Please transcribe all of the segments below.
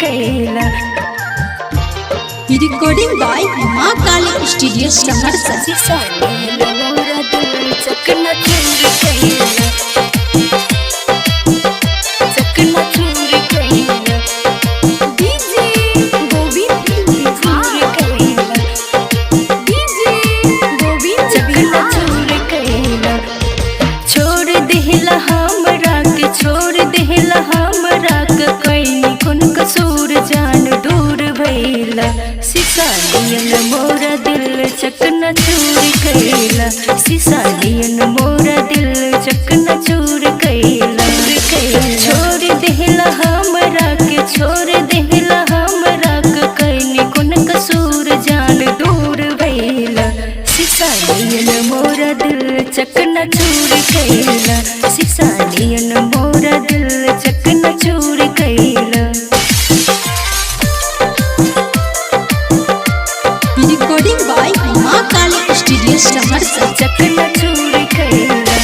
कैला। Recording by माँ काली studio Saharsa. सिसानियन मोरा दिल चकना चूर कैला, चकना चूर कैला। डीजे गोविंद चूर कैला, डीजे गोविंद चकना चूर कैला। छोड़ देहला हमरा के, छोड़ देहला हमरा के, कैनी कोन कसूर जान दूर भइला। सिसानियन मोरा दिल चकना चूर कैला, सिसानियन मोरा दिल चकना चूर कैला। छोड़ देहला हमरा के, छोड़ देहला हमरा के, कैनी कोन कसूर जान दूर भइला। सिसानियन मोरा दिल चकना चूर कैला, सिसानियन मोरा दिल चकना चूर कैला। रिकॉर्डिंग बाय माँ काली स्टूडियो सहरसा। चकना चूर कैला।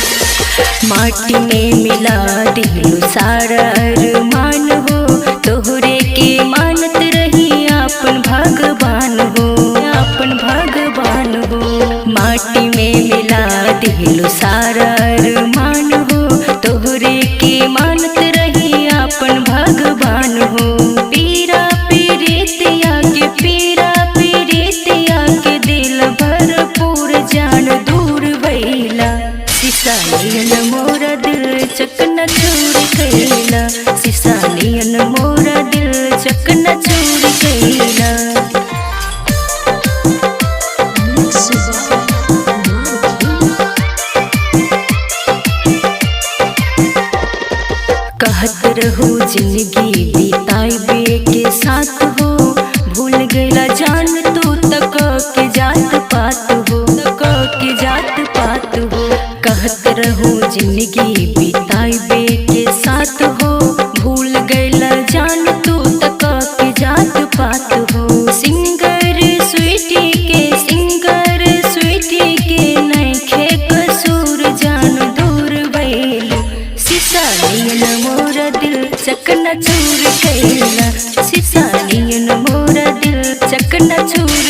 माटी में मिला दिलु सारा अरमान हो, तोहरे के मानत रही आपन भगवान हो, आपन भगवान हो। माटी में मिला दिलु सारा अरमान हो, तोहरे के मानत रही आपन भगवान हो। पीरा पीरितिया के, पीरा पीरितिया के, दिल भरपूर जान दूर भइला। सिसानियन मोरा दिल चकना चूर कैला, सिसानियन मोरा दिल चकना चूर कैला। कहत रहू जिंदगी बिताइबे के साथ हो, भूल गईला जान तू तक के जात पात हो, तक के जात पात हो। कहत रहू जिंदगी बिताइबे के साथ हो, भूल गईला जान तू तक के जात पात हो। सिंगर स्वीटी के, सिंगर स्वीटी के, नइखे कसूर जान दूर भइलू। सिसानियन मोरा दिल चकना चूर कैला, सिसानियन मोरा दिल चकना चूर